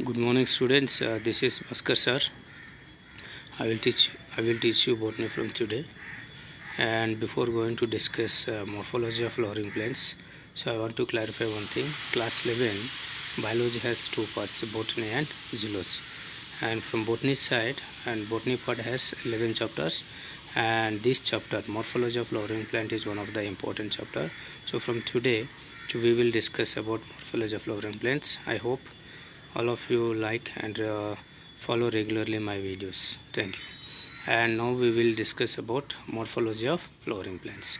Good morning, students. This is Bhaskar sir. I will teach you botany from today. And before going to discuss morphology of flowering plants, so I want to clarify one thing. Class 11 biology has two parts: botany and zoology. And from botany side, and botany part has 11 chapters. And this chapter, morphology of flowering plant, is one of the important chapter. So from today, we will discuss about morphology of flowering plants. I hope all of you like and follow regularly my videos. Thank you. And now we will discuss about morphology of flowering plants.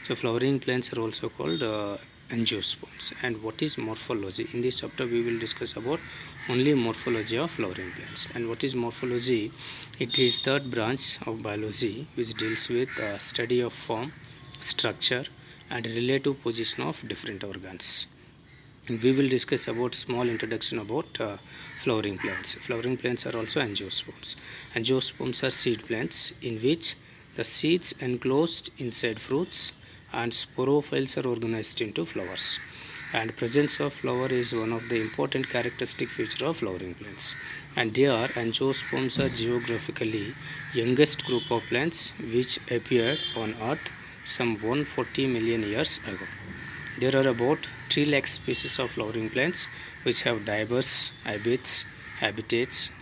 So flowering plants are also called angiosperms. And what is morphology? In this chapter we will discuss about only morphology of flowering plants. And what is morphology? It is third branch of biology which deals with study of form, structure and relative position of different organs. And we will discuss about small introduction about flowering plants. Flowering plants are also angiosperms. Angiosperms are seed plants in which the seeds enclosed inside fruits and sporophytes are organized into flowers. And presence of flower is one of the important characteristic feature of flowering plants. And here angiosperms are geographically youngest group of plants which appeared on earth some 140 million years ago. There are about 3 lakh species of flowering plants which have diverse habitats,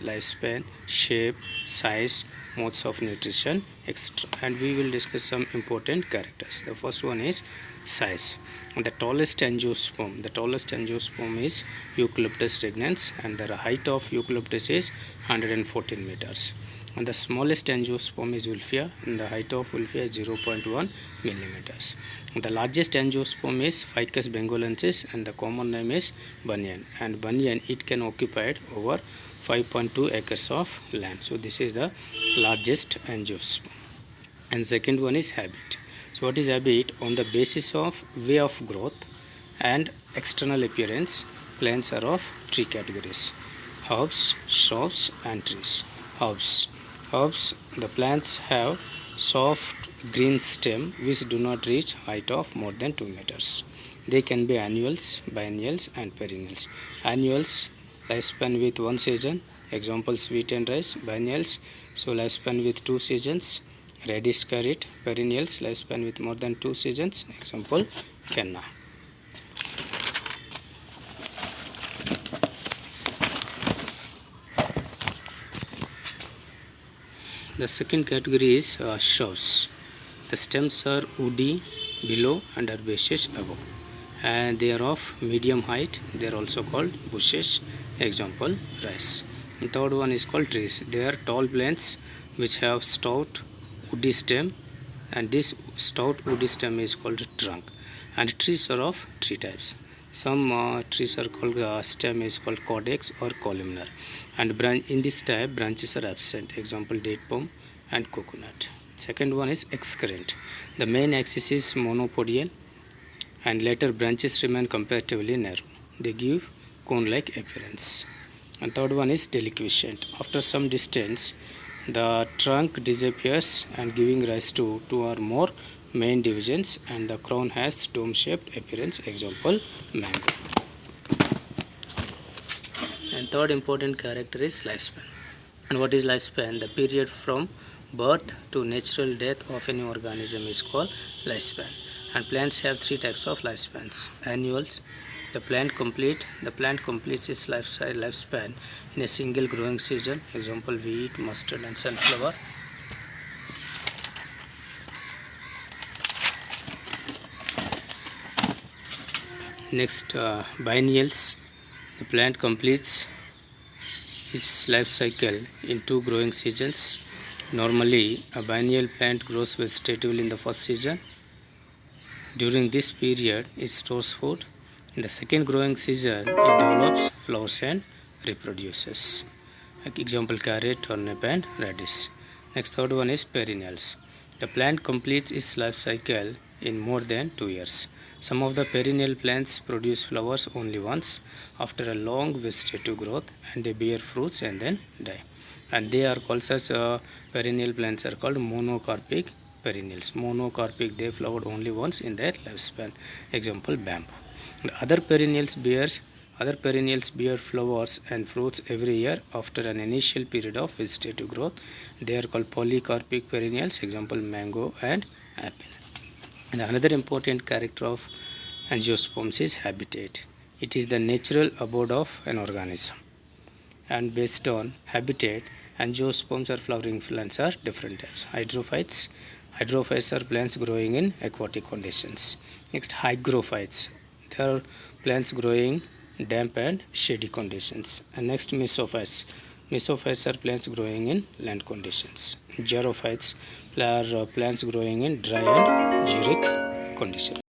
lifespan, shape, size, modes of nutrition, etc. And we will discuss some important characters. The first one is size. And the tallest angiosperm is Eucalyptus regnans, and the height of Eucalyptus is 114 meters. And the smallest angiosperm is Wolffia, and the height of Wolffia is 0.1 millimeters. The largest angiosperm is Ficus bengalensis, and the common name is banyan. And banyan, it can occupy over 5.2 acres of land. So this is the largest angiosperm. And second one is habit. So what is habit? On the basis of way of growth and external appearance, plants are of three categories: herbs, shrubs and trees. Herbs, the plants have soft green stem which do not reach height of more than 2 meters. They can be annuals, biennials and perennials. Annuals, lifespan with one season, example sweet and rice. Biennials, so lifespan with 2 seasons. Radish carrot. Perennials, lifespan with more than 2 seasons, example canna. The second category is shrubs. The stems are woody below and herbaceous above, and they are of medium height. They are also called bushes, example rice. The third one is called trees. They are tall plants which have stout woody stem, and this stout woody stem is called trunk. And trees are of three types. Some trees are called stem is called caudex or columnar, and in this type branches are absent, example date palm and coconut. Second one is excurrent. The main axis is monopodial and later branches remain comparatively narrow. They give cone-like appearance. And third one is deliquescent. After some distance, the trunk disappears and giving rise to two or more main divisions, and the crown has dome-shaped appearance, example mango. And third important character is lifespan. And what is lifespan? The period from birth to natural death of any organism is called lifespan. And plants have three types of lifespans. Annuals, the plant completes its lifespan in a single growing season, example wheat, mustard and sunflower. Next, biennials, the plant completes its life cycle in 2 growing seasons. Normally, a biennial plant grows vegetatively in the first season. During this period, it stores food. In the second growing season, it develops flowers and reproduces. Like example carrot, turnip and radish. Next, third one is perennials. The plant completes its life cycle in more than 2 years. Some of the perennial plants produce flowers only once after a long vegetative growth, and they bear fruits and then die. And they are called such perennial plants are called monocarpic perennials. Monocarpic, they flowered only once in their lifespan, example bamboo. And other perennials bears Other perennials bear flowers and fruits every year after an initial period of vegetative growth. They are called polycarpic perennials, example mango and apple. And another important character of angiosperms is habitat. It is the natural abode of an organism. And based on habitat, angiosperms or flowering plants are different types. Hydrophytes. Hydrophytes are plants growing in aquatic conditions. Next, hygrophytes. They are plants growing damp and shady conditions. And next, mesophytes. Mesophytes are plants growing in land conditions. Xerophytes are plants growing in dry and xeric conditions.